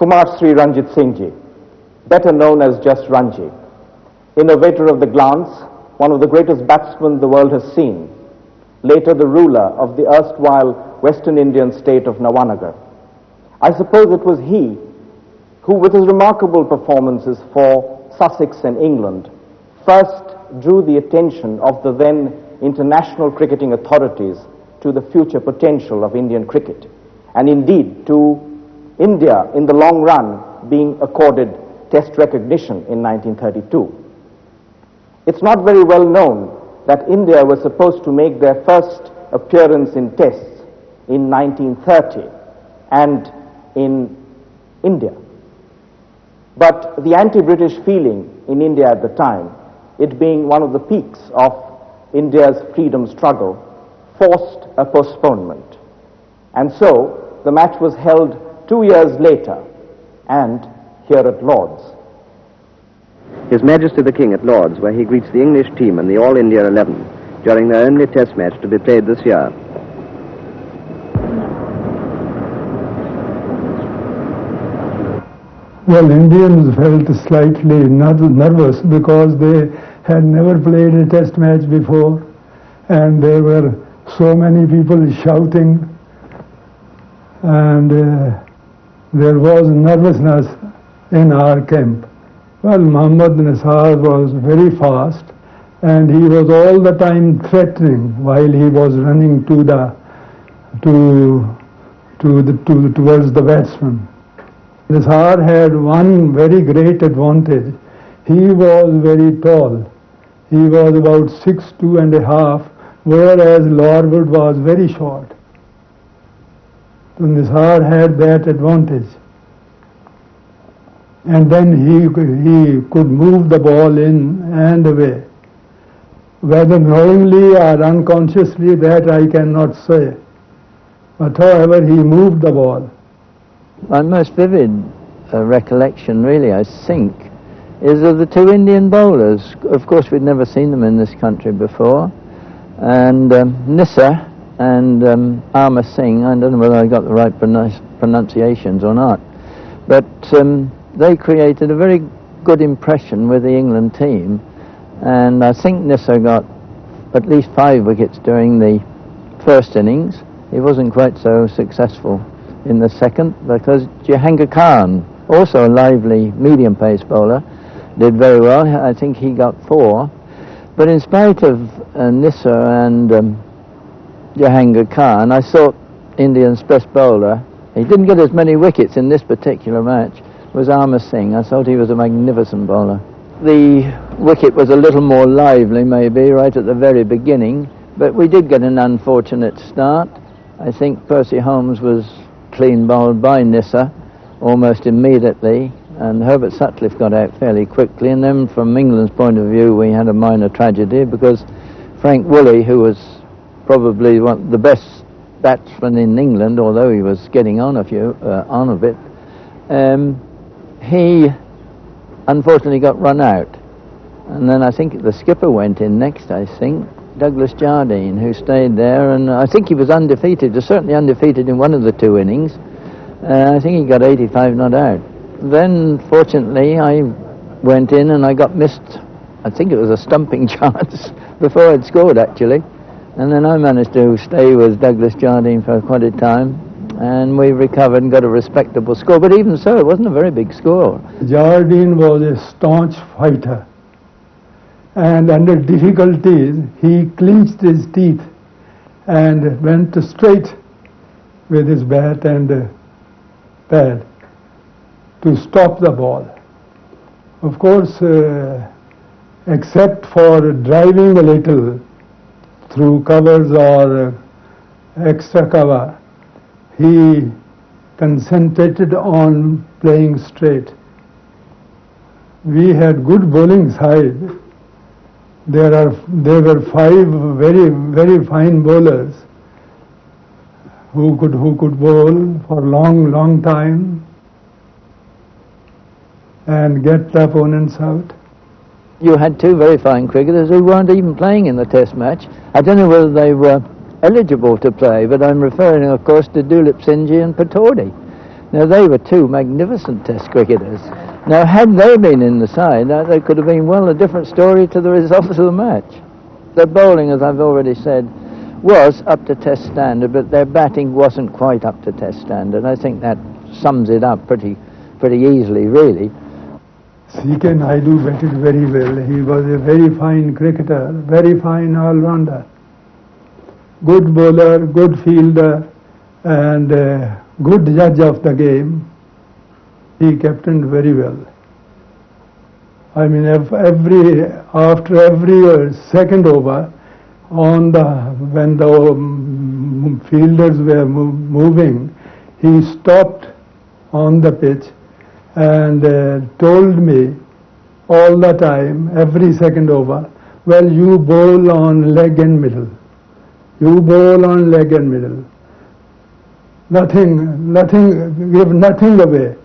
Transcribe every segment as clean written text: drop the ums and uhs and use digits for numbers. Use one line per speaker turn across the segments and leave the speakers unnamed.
Kumar Sri Ranjit Singh Ji, better known as just Ranji, innovator of the glance, one of the greatest batsmen the world has seen, later the ruler of the erstwhile Western Indian state of Nawanagar. I suppose it was he who, with his remarkable performances for Sussex and England, first drew the attention of the then international cricketing authorities to the future potential of Indian cricket, and indeed to India in the long run being accorded Test recognition in 1932. It's not very well known that India was supposed to make their first appearance in Tests in 1930 and in India. But the anti-British feeling in India at the time, it being one of the peaks of India's freedom struggle, forced a postponement. And so the match was held 2 years later, and here at Lord's.
His Majesty the King at Lord's, where he greets the English team and the All India 11 during their only Test match to be played this year.
Well, Indians felt slightly nervous because they had never played a Test match before, and there were so many people shouting, and there was nervousness in our camp. Well, Muhammad Nisar was very fast, and he was all the time threatening while he was running towards the batsman. Nisar had one very great advantage. He was very tall. He was about 6'2½", whereas Larwood was very short. So Nisar had that advantage. And then he could move the ball in and away. Whether knowingly or unconsciously, that I cannot say. But however, he moved the ball.
My most vivid recollection, really, I think, is of the two Indian bowlers. Of course, we'd never seen them in this country before. And Nisar and Amar Singh, I don't know whether I got the right pronunciations or not, but they created a very good impression with the England team. And I think Nisar got at least 5 wickets during the first innings. He wasn't quite so successful in the second, because Jahangir Khan, also a lively medium-pace bowler, did very well. I think he got 4. But in spite of Nisar and Jahangir Khan, I thought India's best bowler, he didn't get as many wickets in this particular match, was Amar Singh. I thought he was a magnificent bowler. The wicket was a little more lively, maybe, right at the very beginning, but we did get an unfortunate start. I think Percy Holmes was clean bowled by Nisar almost immediately, and Herbert Sutcliffe got out fairly quickly. And then from England's point of view, we had a minor tragedy because Frank Woolley, who was probably one of the best batsmen in England, although he was getting on a bit, he unfortunately got run out. And then I think the skipper went in next, Douglas Jardine, who stayed there, and I think he was undefeated, certainly undefeated in one of the 2 innings. I think he got 85 not out. Then, fortunately, I went in and I got missed, I think it was a stumping chance, before I'd scored, actually. And then I managed to stay with Douglas Jardine for quite a time, and we recovered and got a respectable score. But even so, it wasn't a very big score.
Jardine was a staunch fighter, and under difficulties he clenched his teeth and went straight with his bat and pad to stop the ball. Of course, except for driving a little through covers or extra cover, he concentrated on playing straight. We had good bowling side. There were 5 very, very fine bowlers who could bowl for long time and get the opponents out.
You had 2 very fine cricketers who weren't even playing in the Test match. I don't know whether they were eligible to play, but I'm referring, of course, to Dulip Singh and Pataudi. Now, they were two magnificent Test cricketers. Now, had they been in the side, there could have been, well, a different story to the results of the match. Their bowling, as I've already said, was up to Test standard, but their batting wasn't quite up to Test standard. I think that sums it up pretty easily, really.
C.K. Naidu batted very well. He was a very fine cricketer, very fine all-rounder. Good bowler, good fielder, and good judge of the game. He captained very well. I mean, after every second over, when the fielders were moving, he stopped on the pitch and told me all the time, every second over, well, you bowl on leg and middle. You bowl on leg and middle. Give nothing away.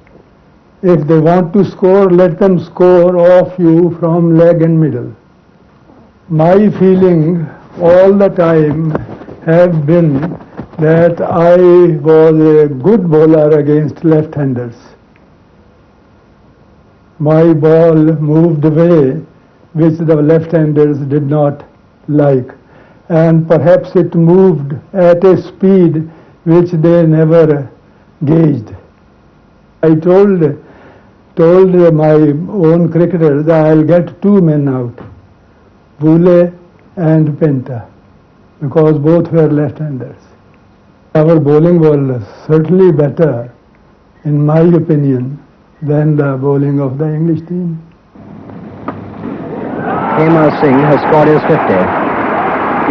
If they want to score, let them score off you from leg and middle. My feeling all the time have been that I was a good bowler against left-handers. My ball moved away, which the left-handers did not like, and perhaps it moved at a speed which they never gauged. I told my own cricketers that I'll get two men out, Boole and Penta, because both were left-handers. Our bowling was certainly better, in my opinion, than the bowling of the English team.
Amar Singh has scored his 50.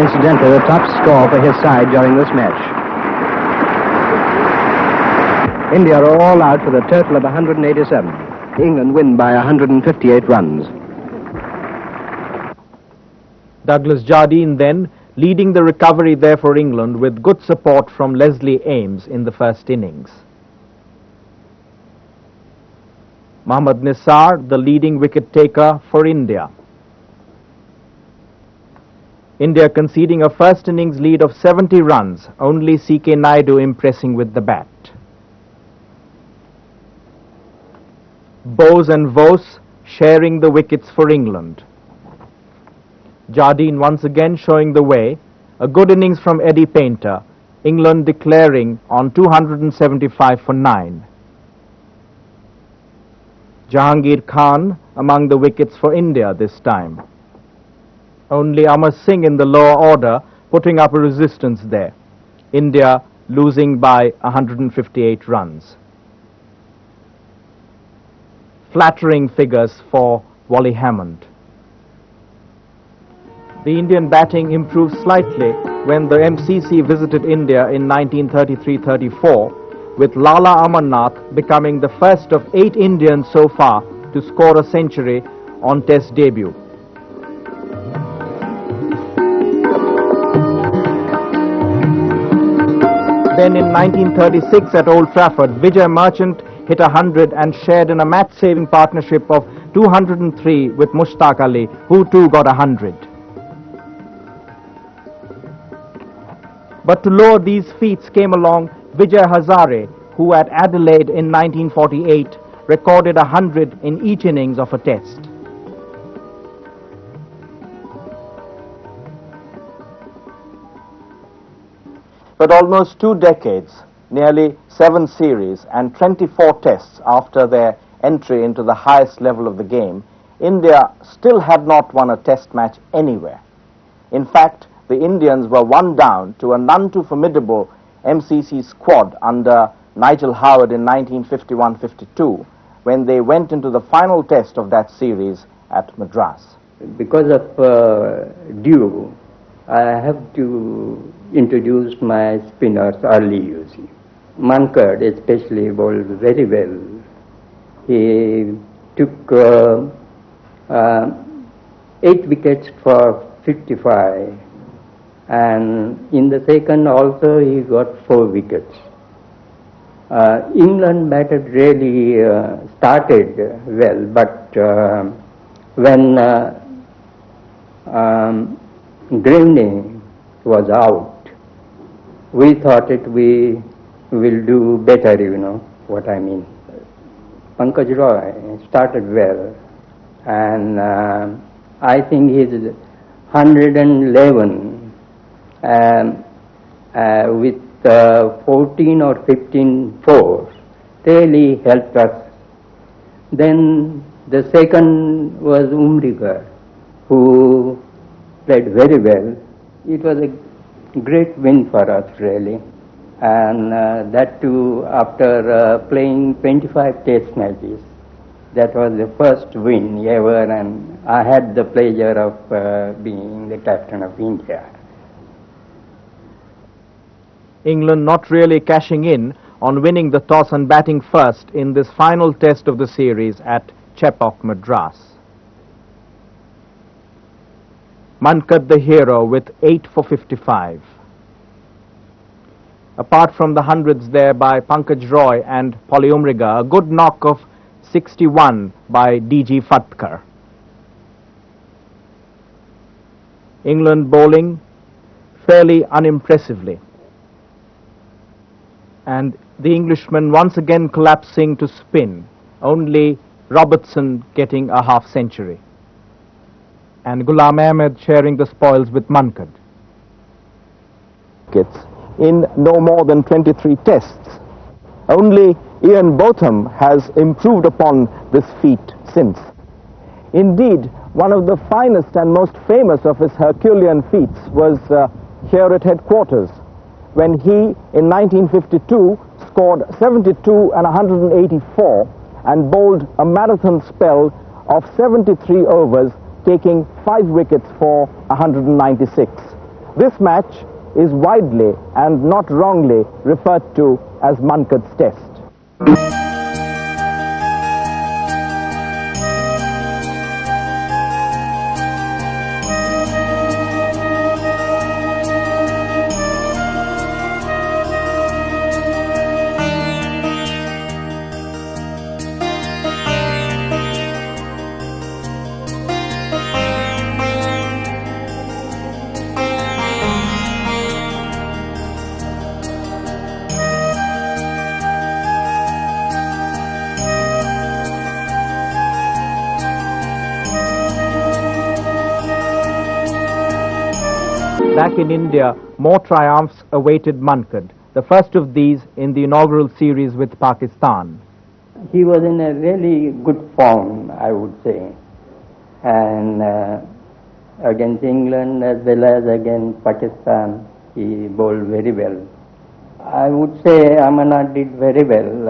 Incidentally, the top score for his side during this match. India are all out with a total of 187. England win by 158 runs.
Douglas Jardine then leading the recovery there for England with good support from Leslie Ames in the first innings. Mohammad Nisar, the leading wicket taker for India. India conceding a first innings lead of 70 runs, only C.K. Naidu impressing with the bat. Bose and Vos sharing the wickets for England. Jardine once again showing the way. A good innings from Eddie Painter. England declaring on 275 for 9. Jahangir Khan among the wickets for India this time. Only Amar Singh in the lower order putting up a resistance there. India losing by 158 runs. Flattering figures for Wally Hammond. The Indian batting improved slightly when the MCC visited India in 1933-34, with Lala Amarnath becoming the first of 8 Indians so far to score a century on Test debut. Then in 1936 at Old Trafford, Vijay Merchant hit 100 and shared in a match-saving partnership of 203 with Mushtaq Ali, who too got 100. But to lower these feats came along Vijay Hazare, who at Adelaide in 1948 recorded 100 in each innings of a test. But almost 2 decades, nearly 7 series and 24 tests after their entry into the highest level of the game, India still had not won a test match anywhere. In fact, the Indians were 1 down to a none too formidable MCC squad under Nigel Howard in 1951-52 when they went into the final test of that series at Madras.
Because of due, I have to introduce my spinners early, you see. Mankad especially bowled very well. He took 8 wickets for 55, and in the second also he got 4 wickets. England batted really started well, but when Grindlays was out, we thought we will do better, you know. what I mean. Pankaj Roy started well, and I think his 111 with 14 or 15 fours really helped us. Then the second was Umrigar, who played very well. It was a great win for us, really. And that too after playing 25 test matches. That was the first win ever, and I had the pleasure of being the captain of India.
England not really cashing in on winning the toss and batting first in this final test of the series at Chepauk, Madras. Mankad the hero with 8 for 55. Apart from the hundreds there by Pankaj Roy and Polly Umriga, a good knock of 61 by D.G. Fatkar. England bowling fairly unimpressively. And the Englishman once again collapsing to spin, only Robertson getting a half century. And Ghulam Ahmed sharing the spoils with Mankad. In no more than 23 tests. Only Ian Botham has improved upon this feat since. Indeed, one of the finest and most famous of his Herculean feats was here at headquarters, when he, in 1952, scored 72 and 184 and bowled a marathon spell of 73 overs, taking 5 wickets for 196. This match is widely and not wrongly referred to as Mankad's test. Back in India, more triumphs awaited Mankad, the first of these in the inaugural series with Pakistan.
He was in a really good form, I would say, and against England as well as against Pakistan, he bowled very well. I would say Amarnath did very well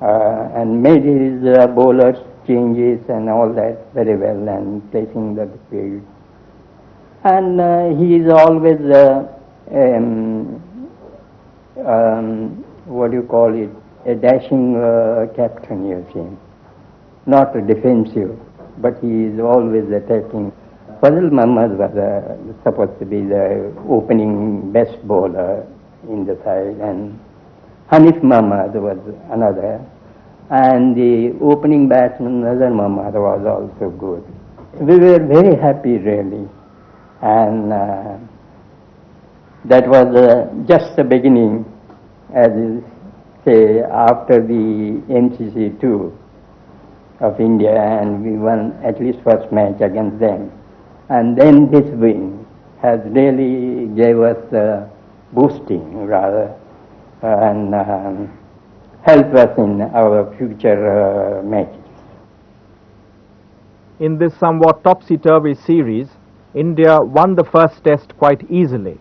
and made his bowlers changes and all that very well and placing the field. And he is always, what do you call it, a dashing captain, you see. Not a defensive, but he is always attacking. Fazil Muhammad was supposed to be the opening best bowler in the side, and Hanif Muhammad was another. And the opening batsman, Nazar Muhammad, was also good. We were very happy, really. And that was just the beginning, as you say, after the MCC tour of India, and we won at least first match against them. And then this win has really gave us boosting, rather, and helped us in our future matches.
In this somewhat topsy-turvy series, India won the first test quite easily,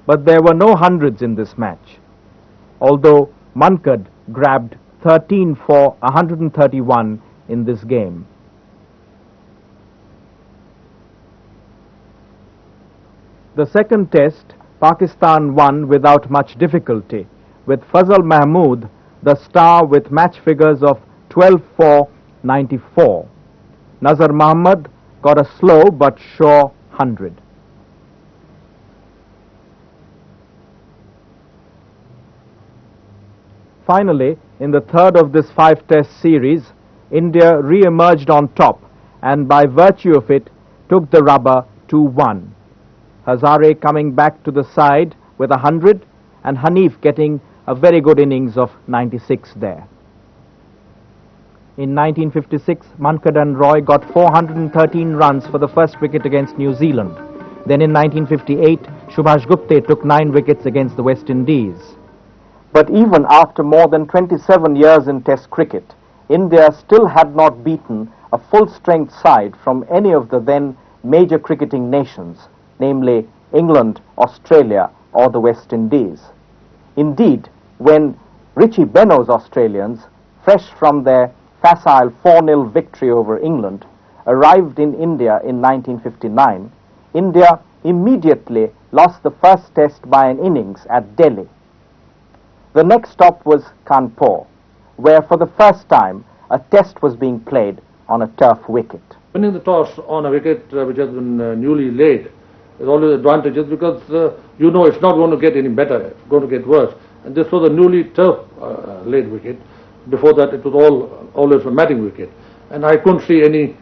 but there were no hundreds in this match, although Mankad grabbed 13 for 131 in this game. The second test, Pakistan won without much difficulty, with Fazal Mahmood the star with match figures of 12 for 94. Nazar Muhammad got a slow but sure 100. Finally, in the third of this 5-test series, India re-emerged on top and by virtue of it took the rubber 2-1. Hazare coming back to the side with 100 and Hanif getting a very good innings of 96 there. In 1956, Mankad and Roy got 413 runs for the first wicket against New Zealand. Then in 1958, Subhash Gupte took 9 wickets against the West Indies. But even after more than 27 years in Test cricket, India still had not beaten a full-strength side from any of the then major cricketing nations, namely England, Australia, or the West Indies. Indeed, when Richie Benaud's Australians, fresh from their facile 4-0 victory over England, arrived in India in 1959, India immediately lost the first test by an innings at Delhi. The next stop was Kanpur, where for the first time a test was being played on a turf wicket.
Winning the toss on a wicket which has been newly laid is always advantageous because you know it's not going to get any better, it's going to get worse. And this was a newly turf laid wicket. Before that it was always a matting wicket. And I couldn't see any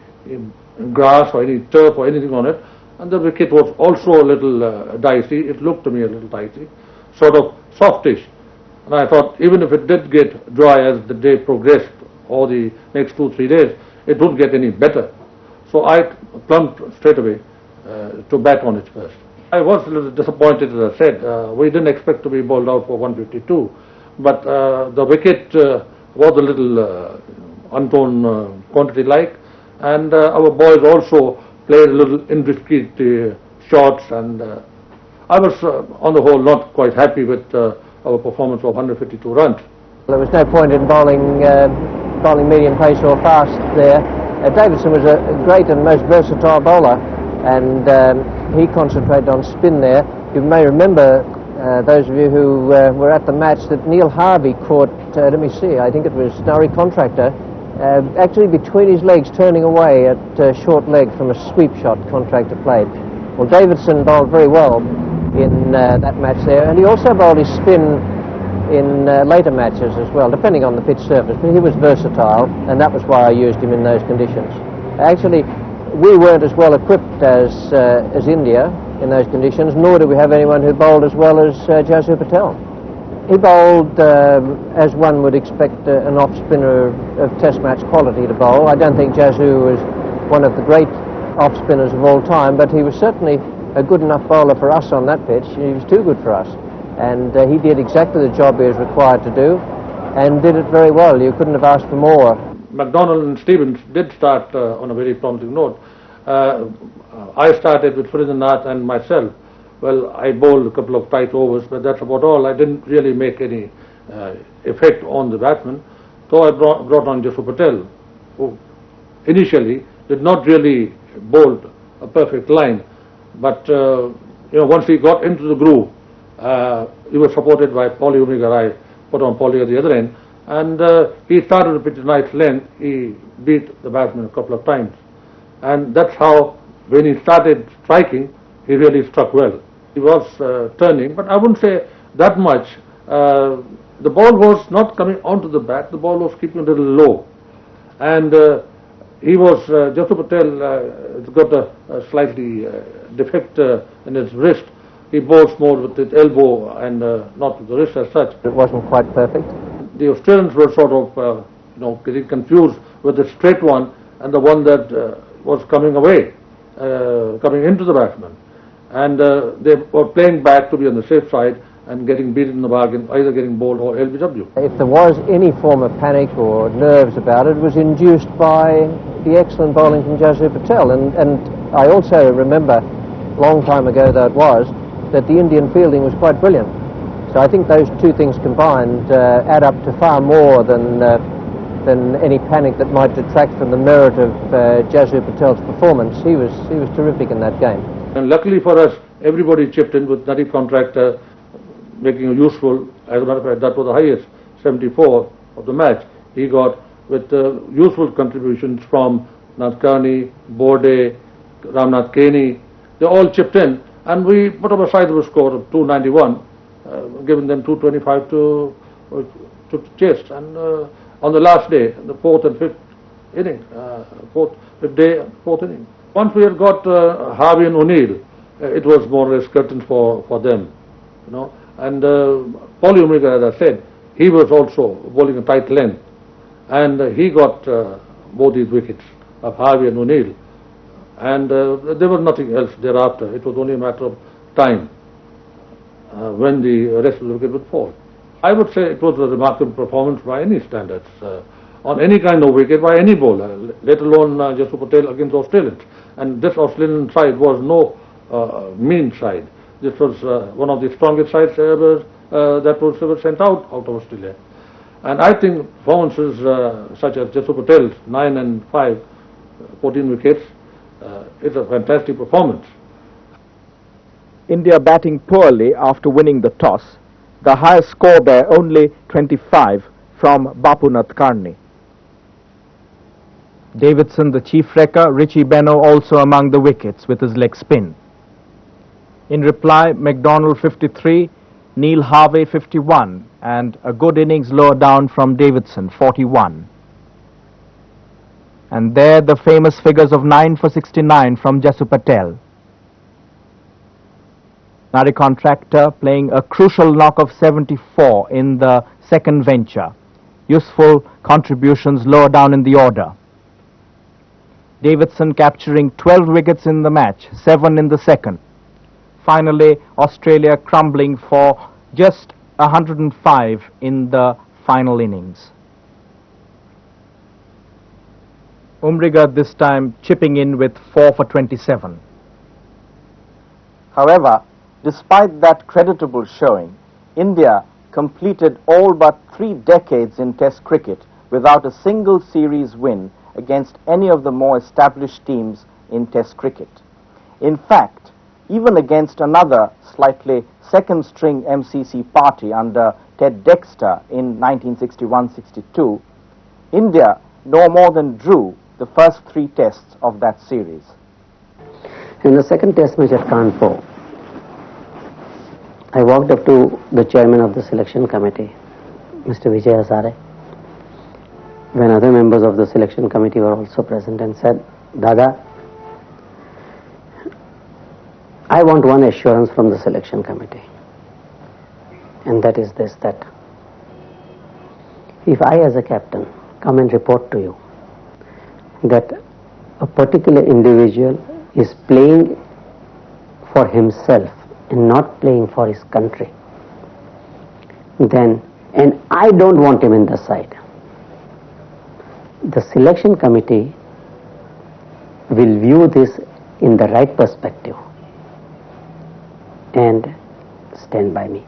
grass or any turf or anything on it. And the wicket was also a little dicey. It looked to me a little dicey, sort of softish. And I thought even if it did get dry as the day progressed or the next 2-3 days, it wouldn't get any better. So I plumped straight away to bat on it first. I was a little disappointed, as I said. We didn't expect to be bowled out for 152, but the wicket was a little untone quantity-like, and our boys also played a little indiscreet shots, and I was on the whole not quite happy with our performance of 152 runs.
There was no point in bowling medium pace or fast there. Davidson was a great and most versatile bowler, and he concentrated on spin there. You may remember, those of you who were at the match, that Neil Harvey caught, let me see, I think it was Nari Contractor, actually between his legs turning away at short leg from a sweep shot Contractor played. Well, Davidson bowled very well in that match there, and he also bowled his spin in later matches as well, depending on the pitch surface, but he was versatile, and that was why I used him in those conditions. Actually, we weren't as well equipped as India in those conditions, nor did we have anyone who bowled as well as Jasu Patel. He bowled as one would expect an off-spinner of test match quality to bowl. I don't think Jasu was one of the great off-spinners of all time, but he was certainly a good enough bowler for us on that pitch. He was too good for us. And he did exactly the job he was required to do, and did it very well. You couldn't have asked for more.
McDonald and Stevens did start on a very promising note. I started with Faridanath and myself. Well, I bowled a couple of tight overs, but that's about all. I didn't really make any effect on the batsman. So I brought on Jasu Patel, who initially did not really bowl a perfect line, but once he got into the groove, he was supported by Paulie Umigarai, put on Paulie at the other end, and he started to pitch a nice length. He beat the batsman a couple of times, and that's how, when he started striking, he really struck well. He was turning, but I wouldn't say that much. The ball was not coming onto the bat, the ball was keeping a little low, and he was, Jasu Patel has got a slightly defect in his wrist. He bowls more with his elbow and not with the wrist as such.
It wasn't quite perfect.
The Australians were sort of getting confused with the straight one and the one that was coming away, coming into the batsman. And they were playing back to be on the safe side and getting beaten in the bargain, either getting bowled or LBW.
If there was any form of panic or nerves about it, it was induced by the excellent bowling from Jasu Patel. And I also remember, a long time ago though it was, that the Indian fielding was quite brilliant. So I think those two things combined add up to far more than any panic that might detract from the merit of Jasu Patel's performance. He was terrific in that game.
And luckily for us, everybody chipped in, with Nari Contractor making a useful, as a matter of fact, that was the highest, 74 of the match. He got with useful contributions from Nadkarni, Borde, Ramnath Keni. They all chipped in, and we put up a sizable score of 291, giving them 225 to chase. And on the last day, the fourth and fifth inning, fourth inning. Once we had got Harvey and O'Neill, it was more or less curtains for them. And Paulie Umrigar, as I said, he was also bowling a tight length, and he got both these wickets of Harvey and O'Neill. And there was nothing else thereafter. It was only a matter of time when the rest of the wicket would fall. I would say it was a remarkable performance by any standards, on any kind of wicket by any bowler, let alone Jasu Patel against Australians. And this Australian side was no mean side. This was one of the strongest sides ever that was ever sent out of Australia. And I think performances such as Jasu Patel's 9 and 5, 14 wickets, is a fantastic performance.
India batting poorly after winning the toss. The highest score there only 25 from Bapunath Karni. Davidson, the chief wrecker, Richie Benaud also among the wickets with his leg spin. In reply, McDonald 53, Neil Harvey 51, and a good innings lower down from Davidson 41. And there the famous figures of 9 for 69 from Jasu Patel. Nari Contractor playing a crucial knock of 74 in the second venture. Useful contributions lower down in the order. Davidson capturing 12 wickets in the match, 7 in the second. Finally, Australia crumbling for just 105 in the final innings. Umrigar this time chipping in with 4 for 27. However, despite that creditable showing, India completed all but 3 decades in Test cricket without a single series win against any of the more established teams in Test cricket. In fact, even against another slightly second-string MCC party under Ted Dexter in 1961-62, India no more than drew the first 3 tests of that series.
In the second test match at Kanpur, I walked up to the chairman of the selection committee, Mr. Vijay Hazare, when other members of the selection committee were also present, and said, "Dada, I want one assurance from the selection committee, and that is this, that if I as a captain come and report to you that a particular individual is playing for himself and not playing for his country, then, and I don't want him in the side, the selection committee will view this in the right perspective and stand by me."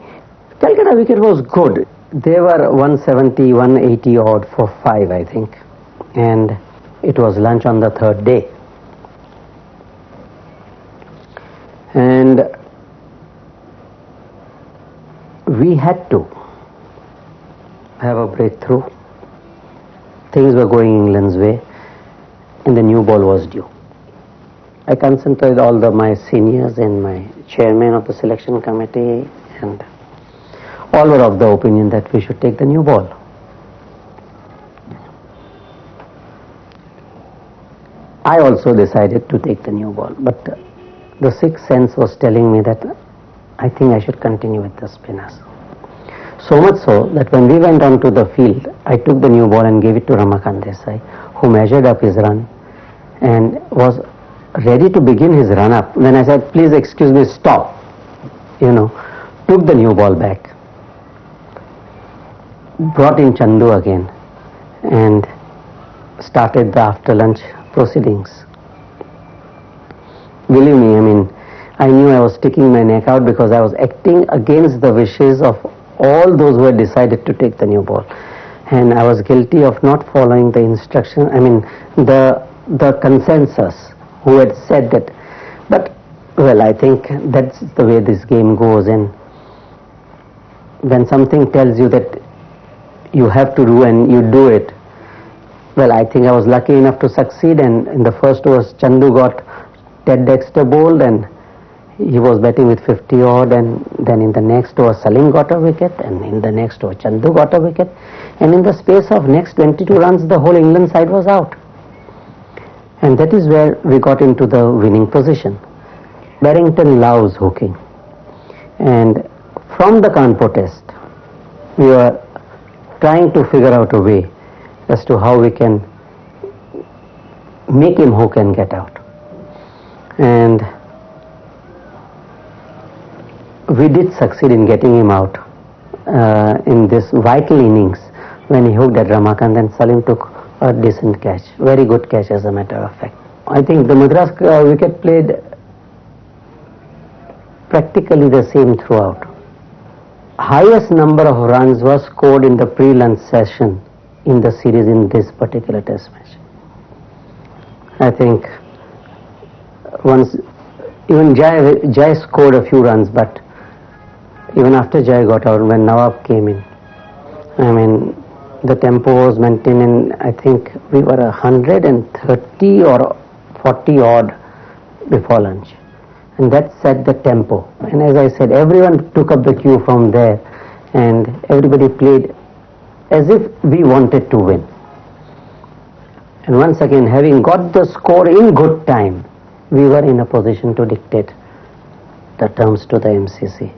Calcutta wicket was good. They were 170, 180 odd for 5, I think, and it was lunch on the 3rd day. And we had to have a breakthrough. Things were going England's way, and the new ball was due. I consulted all my seniors and my chairman of the selection committee, and all were of the opinion that we should take the new ball. I also decided to take the new ball, but the sixth sense was telling me that I think I should continue with the spinners. So much so that when we went onto the field, I took the new ball and gave it to Ramakant Desai, who measured up his run and was ready to begin his run up. Then I said, "Please excuse me, stop." Took the new ball back, brought in Chandu again, and started the after lunch proceedings. Believe me, I knew I was sticking my neck out because I was acting against the wishes of all those who had decided to take the new ball. And I was guilty of not following the instruction, the consensus who had said that. But, well, I think that's the way this game goes, and when something tells you that you have to do and you do it, well, I think I was lucky enough to succeed, and in the first overs Chandu got Ted Dexter bowled and he was batting with 50 odd, and then in the next over Salim got a wicket, and in the next over Chandu got a wicket, and in the space of next 22 runs the whole England side was out. And that is where we got into the winning position. Barrington loves hooking, and from the Kanpur test, we were trying to figure out a way as to how we can make him hook and get out. And we did succeed in getting him out in this vital innings when he hooked at Ramakant, and Salim took a decent catch, very good catch as a matter of fact. I think the Madras wicket played practically the same throughout. Highest number of runs was scored in the pre-lunch session in the series in this particular test match. I think once even Jai scored a few runs, but even after Jai got out, when Nawab came in, I mean, the tempo was maintained, and I think we were 130 or 40 odd before lunch. And that set the tempo. And as I said, everyone took up the cue from there, and everybody played as if we wanted to win. And once again, having got the score in good time, we were in a position to dictate the terms to the MCC.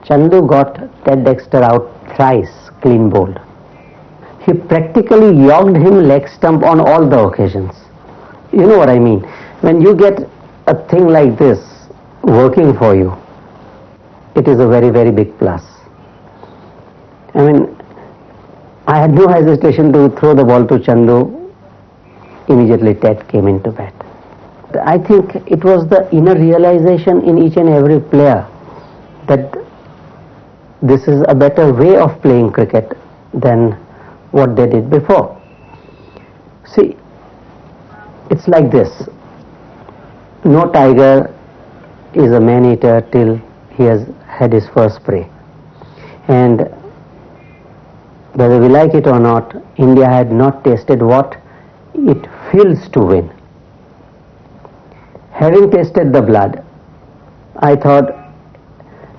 Chandu got Ted Dexter out thrice, clean bowled. He practically yogged him leg stump on all the occasions. You know what I mean? When you get a thing like this working for you, it is a very, very big plus. I mean, I had no hesitation to throw the ball to Chandu. Immediately Ted came into bat. I think it was the inner realization in each and every player that this is a better way of playing cricket than what they did before. See, it's like this. No tiger is a man-eater till he has had his first prey. And whether we like it or not, India had not tasted what it feels to win. Having tasted the blood, I thought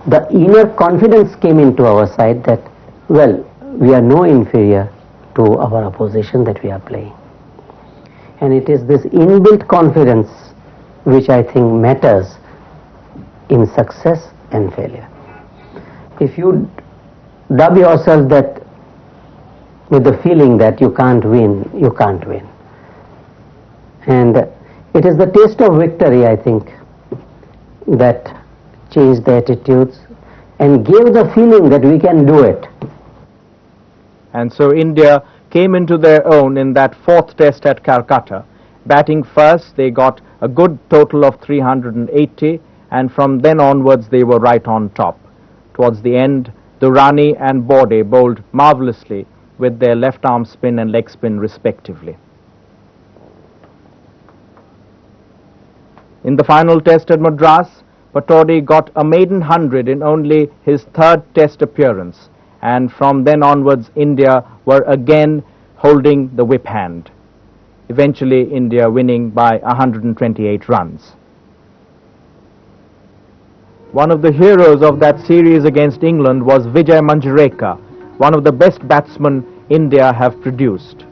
the inner confidence came into our side that, well, we are no inferior to our opposition that we are playing. And it is this inbuilt confidence which I think matters in success and failure. If you dub yourself that with the feeling that you can't win, you can't win. And it is the taste of victory, I think, that changed the attitudes and gave the feeling that we can do it.
And so India came into their own in that fourth test at Calcutta. Batting first, they got a good total of 380, and from then onwards they were right on top. Towards the end, Durrani and Borde bowled marvellously with their left arm spin and leg spin respectively. In the final test at Madras, Patodi got a maiden 100 in only his third test appearance, and from then onwards India were again holding the whip hand, eventually India winning by 128 runs. One of the heroes of that series against England was Vijay Manjareka, one of the best batsmen India have produced.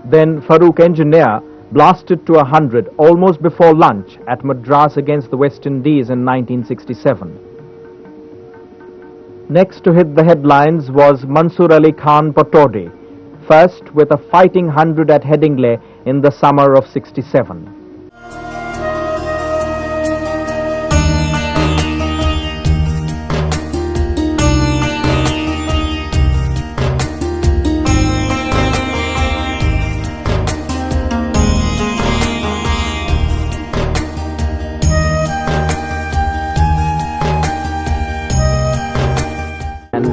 Then Farooq Engineer blasted to 100 almost before lunch at Madras against the West Indies in 1967. Next to hit the headlines was Mansur Ali Khan Patodi, first with a fighting 100 at Headingley in the summer of '67.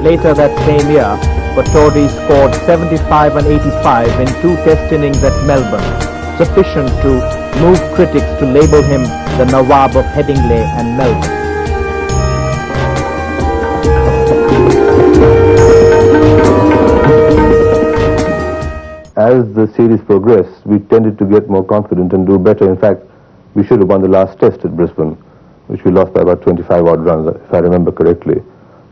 Later that same year, Patodi scored 75 and 85 in 2 test innings at Melbourne, sufficient to move critics to label him the Nawab of Headingley and Melbourne.
As the series progressed, we tended to get more confident and do better. In fact, we should have won the last test at Brisbane, which we lost by about 25 odd runs, if I remember correctly.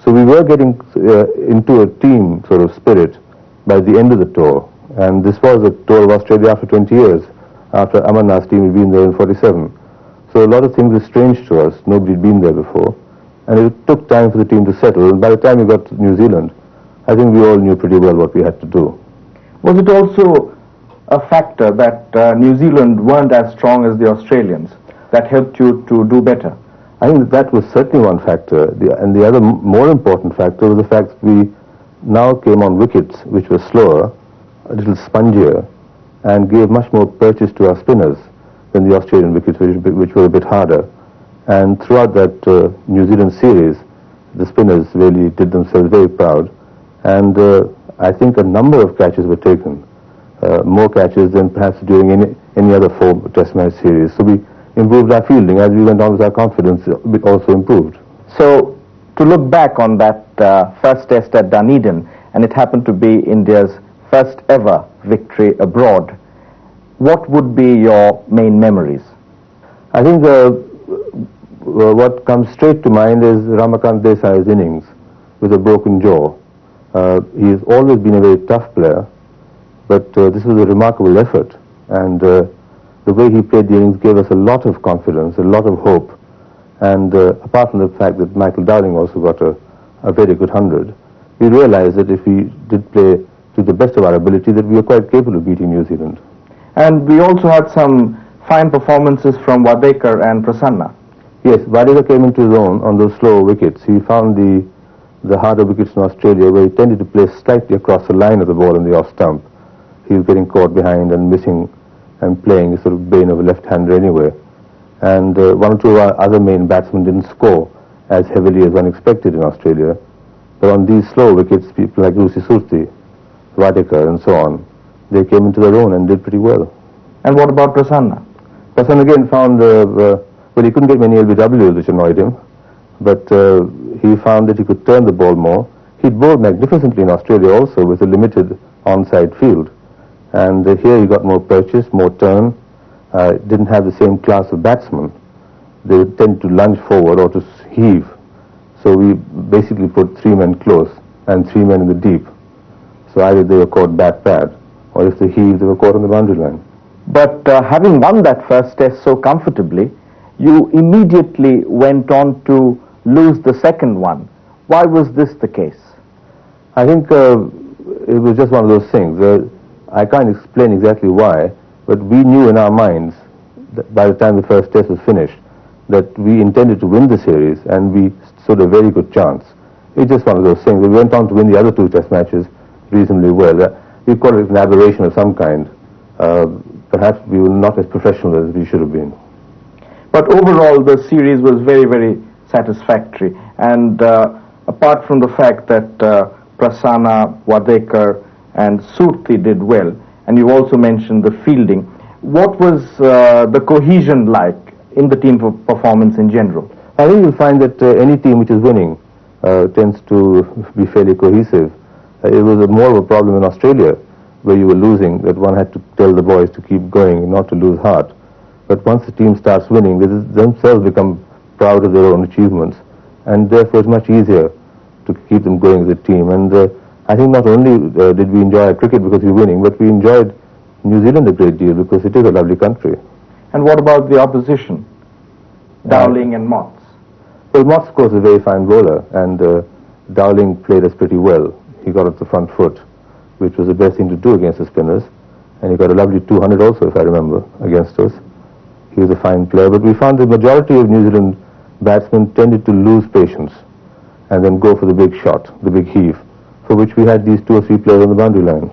So we were getting into a team sort of spirit by the end of the tour, and this was a tour of Australia after 20 years, after Amarnath's team had been there in '47. So a lot of things were strange to us. Nobody had been there before, And it took time for the team to settle. And by the time we got to New Zealand, I think we all knew pretty well what we had to do.
Was it also a factor that New Zealand weren't as strong as the Australians that helped you to do better?
I think that was certainly one factor. And the other more important factor was the fact that we now came on wickets which were slower, a little spongier, and gave much more purchase to our spinners than the Australian wickets, which were a bit harder. And throughout that New Zealand series, the spinners really did themselves very proud. And I think a number of catches were taken, more catches than perhaps during any other 4 Test match series. So we improved our fielding. As we went on with our confidence, it also improved.
So, to look back on that first test at Dunedin, and it happened to be India's first ever victory abroad, what would be your main memories?
I think what comes straight to mind is Ramakant Desai's innings with a broken jaw. He has always been a very tough player, but this was a remarkable effort, and the way he played the innings gave us a lot of confidence, a lot of hope, and apart from the fact that Michael Dowling also got a very good 100, we realized that if we did play to the best of our ability, that we were quite capable of beating New Zealand.
And we also had some fine performances from Wadekar and Prasanna.
Yes, Wadekar came into his own on those slow wickets. He found the harder wickets in Australia, where he tended to play slightly across the line of the ball in the off stump. He was getting caught behind and missing and playing a sort of bane of a left-hander anyway. And one or two of our other main batsmen didn't score as heavily as one expected in Australia. But on these slow wickets, people like Rusi Surti, Wadekar and so on, they came into their own and did pretty well.
And what about Prasanna?
Prasanna again found, well, he couldn't get many LBWs, which annoyed him, but he found that he could turn the ball more. He'd bowled magnificently in Australia also with a limited onside field. And here he got more purchase, more turn, didn't have the same class of batsmen. They would tend to lunge forward or to heave. So we basically put 3 men close and 3 men in the deep. So either they were caught bat, or if they heaved, they were caught on the boundary line.
But having won that first test so comfortably, you immediately went on to lose the second one. Why was this the case?
I think it was just one of those things. I can't explain exactly why, but we knew in our minds that by the time the first test was finished that we intended to win the series, and we stood a very good chance. It's just one of those things. We went on to win the other 2 test matches reasonably well. We call it an aberration of some kind. Perhaps we were not as professional as we should have been.
But overall, the series was very, very satisfactory. And apart from the fact that Prasanna, Wadekar and Surti did well, and you also mentioned the fielding, what was the cohesion like in the team performance in general?
I think you'll find that any team which is winning tends to be fairly cohesive. It was more of a problem in Australia, where you were losing, that one had to tell the boys to keep going, not to lose heart. But once the team starts winning, they themselves become proud of their own achievements, and therefore it's much easier to keep them going as a team. And I think not only did we enjoy cricket because we were winning, but we enjoyed New Zealand a great deal because it is a lovely country.
And what about the opposition, Dowling and Motts?
Well, Motts, of course, is a very fine bowler, and Dowling played us pretty well. He got off the front foot, which was the best thing to do against the spinners, and he got a lovely 200 also, if I remember, against us. He was a fine player, but we found the majority of New Zealand batsmen tended to lose patience and then go for the big shot, the big heave, for which we had these 2 or 3 players on the boundary line.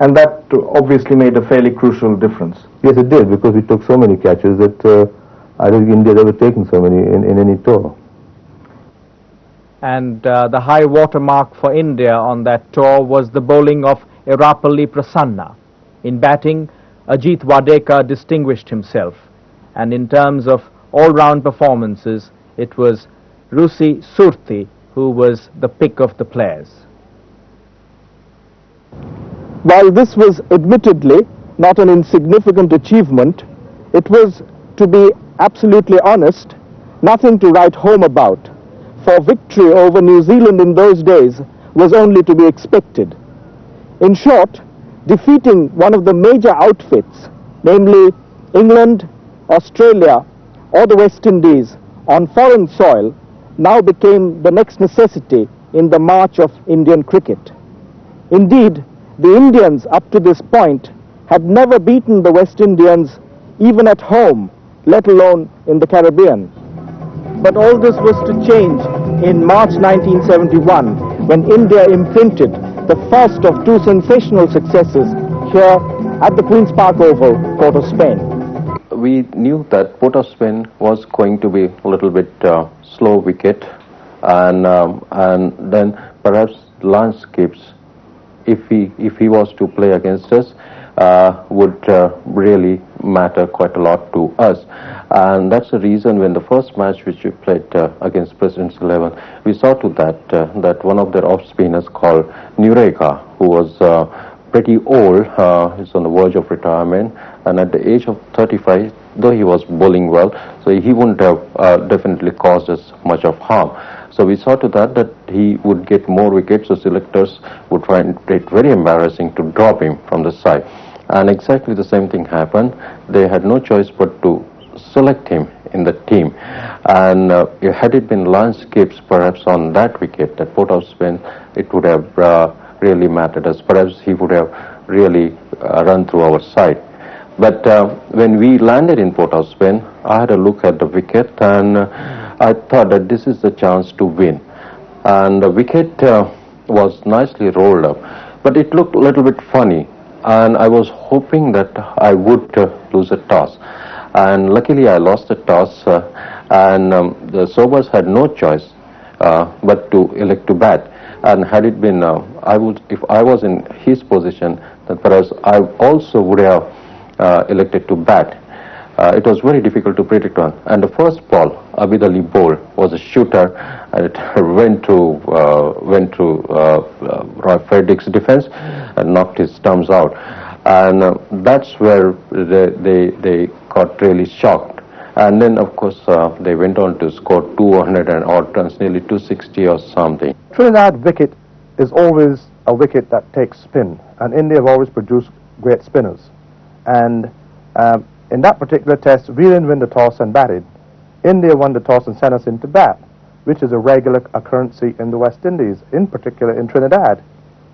And that obviously made a fairly crucial difference.
Yes, it did, because we took so many catches that I don't think India had ever taken so many in any tour.
And the high water mark for India on that tour was the bowling of Erapalli Prasanna. In batting, Ajit Wadekar distinguished himself, and in terms of all-round performances, it was Rusi Surti who was the pick of the players.
While this was admittedly not an insignificant achievement, it was, to be absolutely honest, nothing to write home about, for victory over New Zealand in those days was only to be expected. In short, defeating one of the major outfits, namely England, Australia or the West Indies, on foreign soil now became the next necessity in the march of Indian cricket. Indeed, the Indians up to this point had never beaten the West Indians even at home, let alone in the Caribbean. But all this was to change in March 1971 when India imprinted the first of two sensational successes here at the Queen's Park Oval, Port of Spain.
We knew that Port of Spain was going to be a little bit slow wicket, and then perhaps landscapes, if he was to play against us, would really matter quite a lot to us. And that's the reason when the first match which we played against President's 11, we saw to that that one of their off spinners called Nureka, who was pretty old, he's on the verge of retirement, and at the age of 35, though he was bowling well, so he wouldn't have definitely caused us much of harm. So we saw to that he would get more wickets, so selectors would find it very embarrassing to drop him from the side. And exactly the same thing happened. They had no choice but to select him in the team. And had it been landscapes perhaps on that wicket at Port of Spain, it would have really mattered us. Perhaps he would have really run through our side. But when we landed in Port of Spain, I had a look at the wicket, and I thought that this is the chance to win. And the wicket was nicely rolled up, but it looked a little bit funny, and I was hoping that I would lose a toss. And luckily I lost the toss, and the Sobers had no choice but to elect to bat. And had it been, if I was in his position, then perhaps I also would have elected to bat. It was very difficult to predict on. And the first ball, Abid Ali bowled, was a shooter, and it went to Roy Frederick's defense and knocked his stumps out. And that's where they got really shocked. And then, of course, they went on to score 200 and odd runs, nearly 260 or something.
Trinidad wicket is always a wicket that takes spin, and India have always produced great spinners. And in that particular test, we didn't win the toss and batted. India won the toss and sent us into bat, which is a regular occurrence in the West Indies, in particular in Trinidad,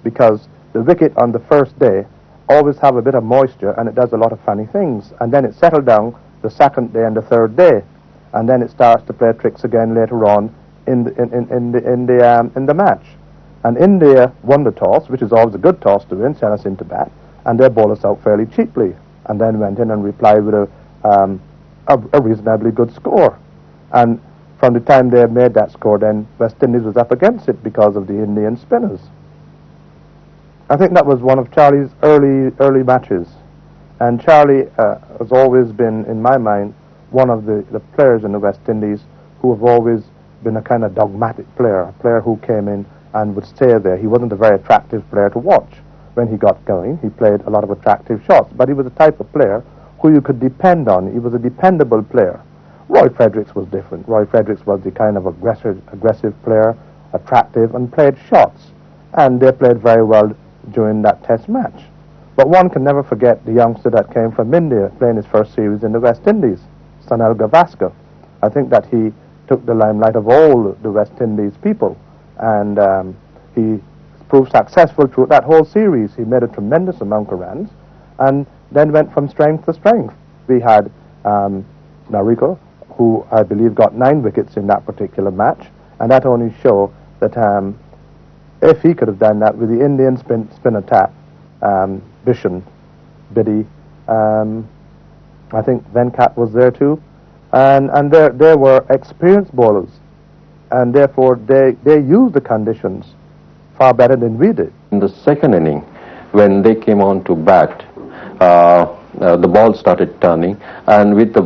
because the wicket on the first day always have a bit of moisture and it does a lot of funny things, and then it settled down the second day and the third day, and then it starts to play tricks again later on in the match. And India won the toss, which is always a good toss to win, sent us into bat, and they bowled us out fairly cheaply, and then went in and replied with a reasonably good score. And from the time they made that score, then West Indies was up against it because of the Indian spinners. I think that was one of Charlie's early matches. And Charlie has always been, in my mind, one of the players in the West Indies who have always been a kind of dogmatic player, a player who came in and would stay there. He wasn't a very attractive player to watch when he got going. He played a lot of attractive shots, but he was a type of player who you could depend on. He was a dependable player. Roy Fredericks was different. Roy Fredericks was the kind of aggressive player, attractive, and played shots. And they played very well during that test match. But one can never forget the youngster that came from India playing his first series in the West Indies, Sunil Gavaskar. I think that he took the limelight of all the West Indies people, and he proved successful through that whole series. He made a tremendous amount of runs and then went from strength to strength. We had Nariko, who I believe got 9 wickets in that particular match, and that only shows that if he could have done that with the Indian spin attack, Bishan, Biddy, I think Venkat was there too, and there were experienced bowlers, and therefore they used the conditions far better than we did.
In the second inning, when they came on to bat, the ball started turning, and with the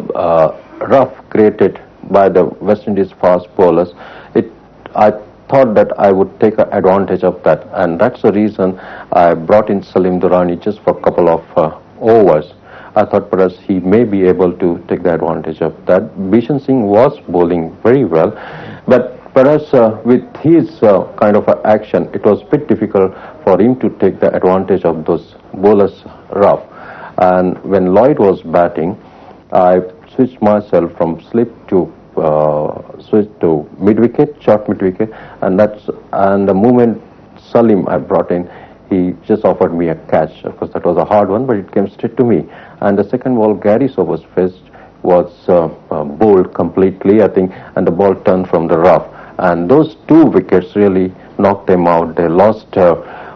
rough created by the West Indies fast bowlers, I thought that I would take advantage of that, and that's the reason I brought in Salim Durrani just for a couple of overs. I thought perhaps he may be able to take the advantage of that. Bishan Singh was bowling very well, but perhaps with his kind of action, it was a bit difficult for him to take the advantage of those bowlers rough. And when Lloyd was batting, I switched myself from slip to
switched to mid-wicket, short mid-wicket, and the moment Salim I brought in, he just offered me a catch. Of course, that was a hard one, but it came straight to me. And the second ball, Gary Sober's fist was bowled completely, I think, and the ball turned from the rough. And those 2 wickets really knocked them out. They lost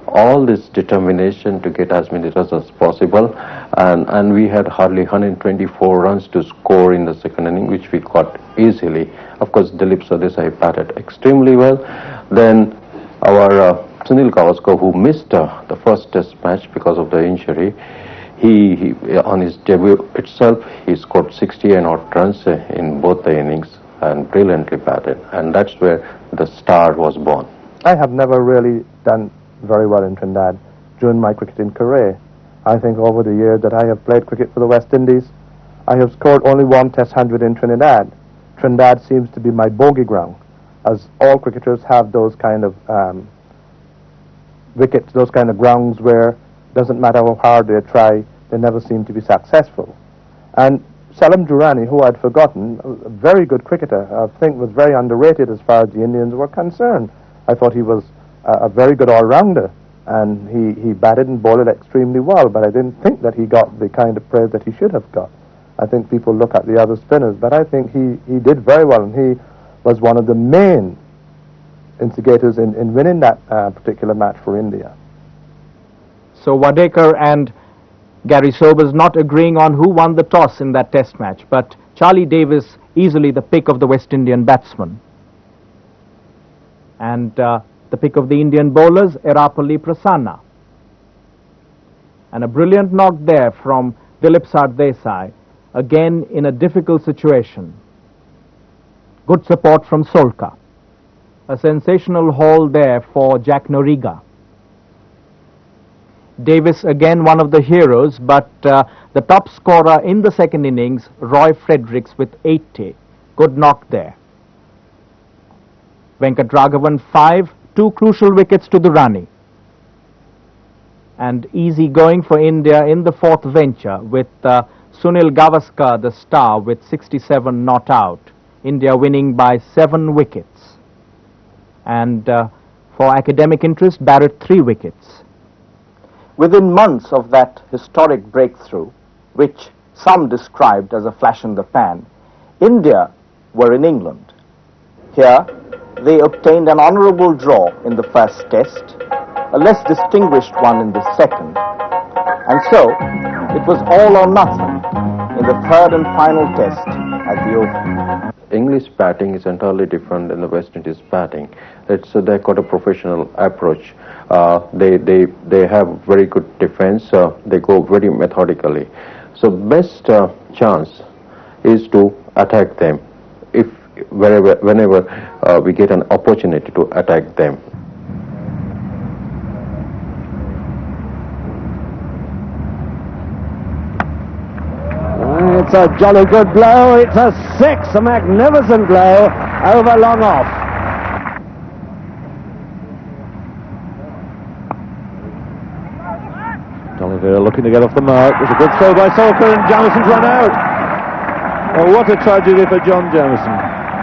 all this determination to get as many runs as possible, and we had hardly 124 runs to score in the second inning, which we got easily. Of course, Dilip Sardesai batted extremely well. Then our Sunil Gavaskar, who missed the first test match because of the injury, he on his debut itself, he scored 68 odd runs in both the innings and brilliantly batted, and that's where the star was born.
I have never really done very well in Trinidad during my cricketing career. I think over the years that I have played cricket for the West Indies, I have scored only 1 Test 100 in Trinidad. Trinidad seems to be my bogey ground, as all cricketers have those kind of wickets, those kind of grounds where it doesn't matter how hard they try, they never seem to be successful. And Salim Durrani, who I'd forgotten, a very good cricketer, I think was very underrated as far as the Indians were concerned. I thought he was a very good all-rounder, and he batted and bowled extremely well, but I didn't think that he got the kind of praise that he should have got. I think people look at the other spinners, but I think he did very well, and he was one of the main instigators in winning that particular match for India.
So Wadekar and Gary Sobers not agreeing on who won the toss in that test match, but Charlie Davis easily the pick of the West Indian batsman. And the pick of the Indian bowlers, Erapalli Prasanna. And a brilliant knock there from Dilip Sardesai, again in a difficult situation. Good support from Solka. A sensational haul there for Jack Noriga. Davis again one of the heroes, but the top scorer in the second innings, Roy Fredericks with 80. Good knock there. Venkat Raghavan 5, 2 crucial wickets to the Rani. And easy going for India in the 4th venture with Sunil Gavaskar the star with 67 not out. India winning by 7 wickets. And for academic interest, Barrett 3 wickets.
Within months of that historic breakthrough, which some described as a flash in the pan, India were in England. Here, they obtained an honourable draw in the first test, a less distinguished one in the second, and so it was all or nothing in the third and final test at the Oval.
English batting is entirely different than the West Indies batting. They've got a professional approach. They have very good defense. They go very methodically. So best chance is to attack them whenever we get an opportunity to attack them.
It's a jolly good blow. It's a 6, a magnificent blow over long off.
Oliveira looking to get off the mark. There's a good throw by Solka, and Jamison's run out. Oh, what a tragedy for John Jamison.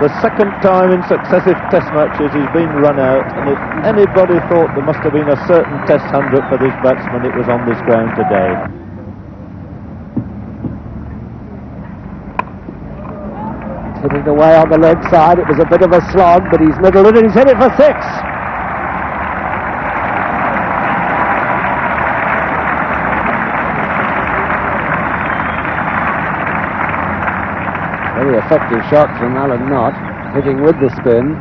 The second time in successive test matches he's been run out, and if anybody thought there must have been a certain test 100 for this batsman, it was on this ground today.
Hit it away on the leg side. It was a bit of a slog, but he's middled it and he's hit it for 6. Very effective shot from Alan Knott, hitting with the spin.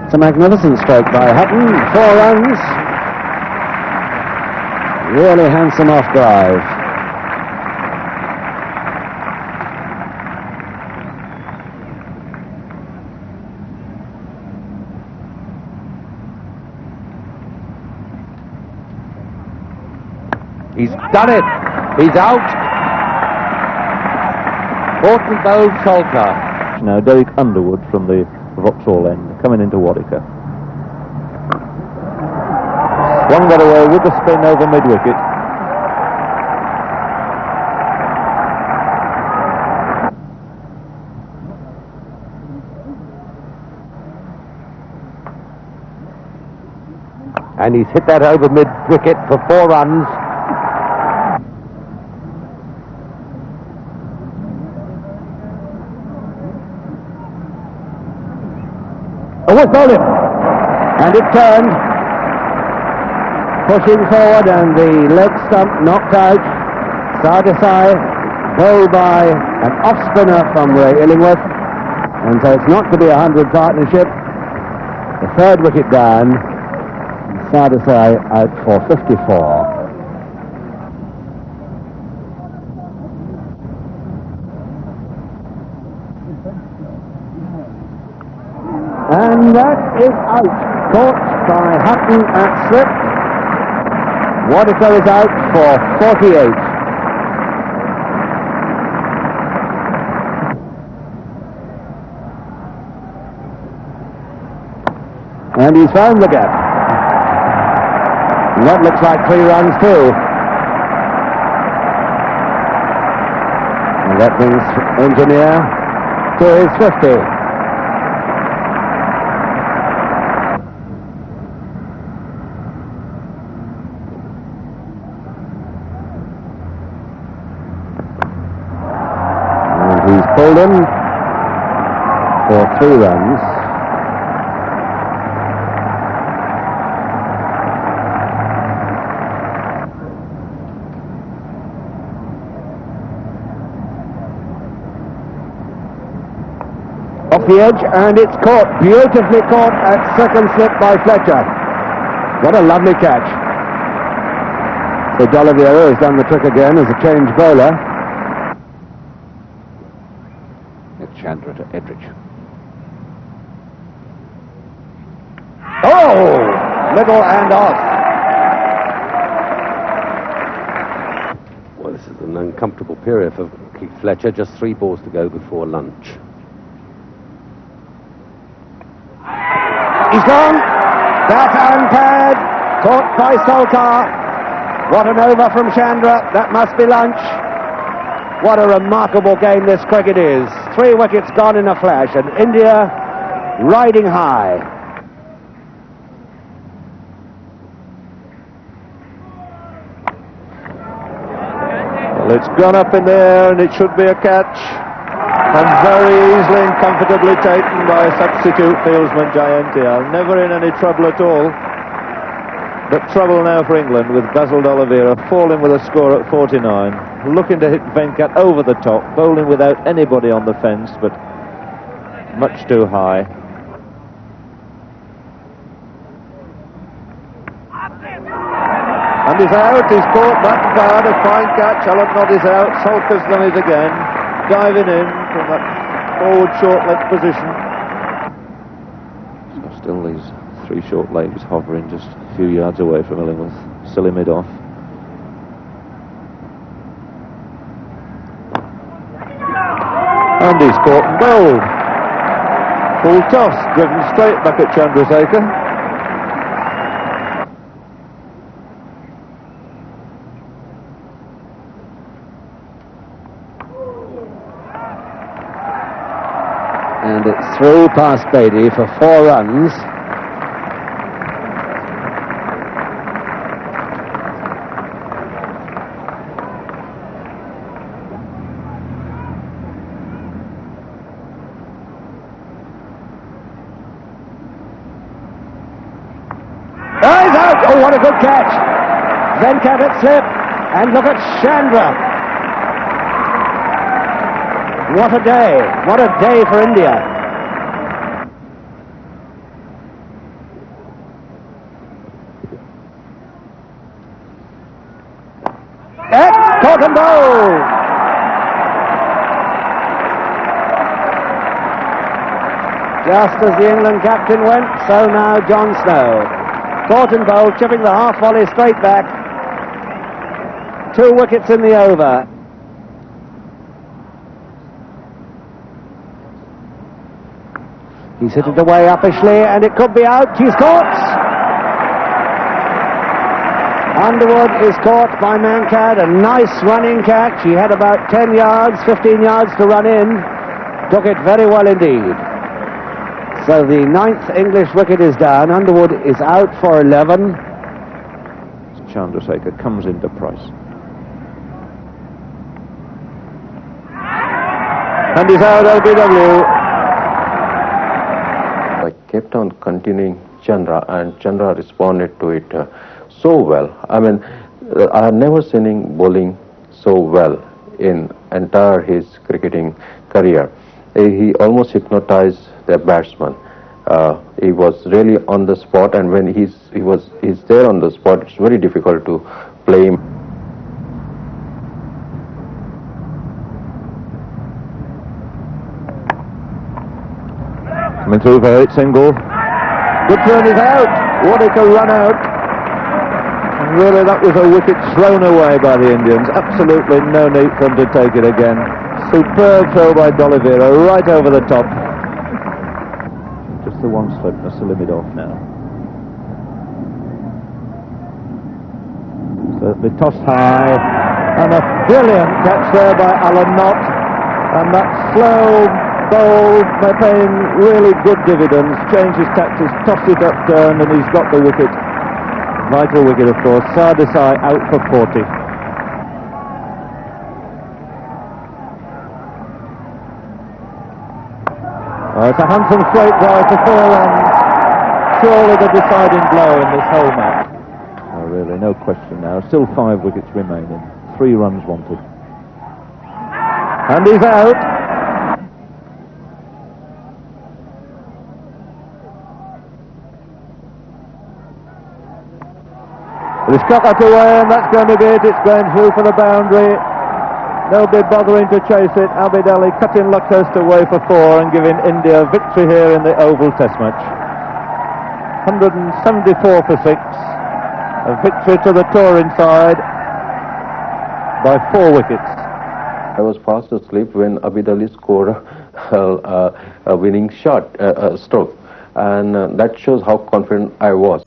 It's a magnificent stroke by Hutton. 4 runs. Really handsome off drive.
He's done it. He's out. Portly bowled Solka. Now Derek Underwood from the Vauxhall end coming into Wadekar. One got away with the spin over mid-wicket.
And he's hit that over mid-wicket for 4 runs. Oh, it's bowled him. And it turned. Pushing forward and the leg stump knocked out. Sardesai bowled by an off-spinner from Ray Illingworth. And so it's not to be a 100 partnership. The 3rd wicket down. Sardesai out for 54. And that is out. Caught by Hutton at slip. Whittaker is out for 48. And he's found the gap. And that looks like 3 runs too. And that brings Engineer to his 50. And he's pulled him for 3 runs. Off the edge, and it's caught, beautifully caught at second slip by Fletcher. What a lovely catch. So D'Oliveira has done the trick again as a change bowler. It's Chandra to Edridge. Oh! Middle and off.
Well, this is an uncomfortable period for Keith Fletcher. Just 3 balls to go before lunch.
He's gone. That's unpaired. Caught by Solkar. What an over from Chandra. That must be lunch. What a remarkable game this cricket is. 3 wickets gone in a flash, and India riding high.
Well, it's gone up in there, and it should be a catch. And very easily and comfortably taken by a substitute fieldsman, Jayantial. Never in any trouble at all. But trouble now for England with Basil D'Oliveira falling with a score at 49. Looking to hit Venkat over the top, bowling without anybody on the fence, but much too high. And he's out, he's caught back and hard, a fine catch. Allotnod is out, Salker's done it again. Diving in from that forward short leg position.
So still these 3 short legs hovering just a few yards away from Illingworth. Silly mid-off.
And he's caught and bowled. Full toss, driven straight back at Chandrasekhar.
And it's through past Beatty for 4 runs. Oh, he's out! Oh, what a good catch! Venkat at slip, and look at Chandra. What a day! What a day for India! Caught and bowled! Just as the England captain went, so now John Snow. Caught and bowled, chipping the half volley straight back. 2 wickets in the over. He's hit it away uppishly, and it could be out. He's caught. Underwood is caught by Mankad. A nice running catch. He had about 10 yards, 15 yards to run in. Took it very well indeed. So the 9th English wicket is down. Underwood is out for 11.
Chandrasekhar comes into price. And he's out, LBW.
I kept on continuing Chandra, and Chandra responded to it so well. I mean, I have never seen him bowling so well in entire his cricketing career. He almost hypnotized the batsman. He was really on the spot, and when he's there on the spot, it's very difficult to play him.
Coming through for eight single. Good turn is out. Wadekar run out. And really, that was a wicket thrown away by the Indians. Absolutely no need for them to take it again. Superb throw by D'Oliveira, right over the top. Just the one slip, that's the limit off now. Certainly tossed high, and a brilliant catch there by Alan Knott. And that slow bowl paying really good dividends. Changed his tactics, tossed it upturned, and he's got the wicket. Vital wicket, of course. Sardesai out for 40. It's a handsome straight drive for 4 runs. Surely the deciding blow in this whole match. Oh, really, no question now. Still 5 wickets remaining. 3 runs wanted. And he's out. He's cut that away, and that's going to be it. It's going through for the boundary. Nobody bothering to chase it. Abid Ali cutting Luckhurst away for 4 and giving India victory here in the Oval Test match. 174 for 6. A victory to the touring side by 4 wickets.
I was fast asleep when Abid Ali scored a winning stroke, and that shows how confident I was.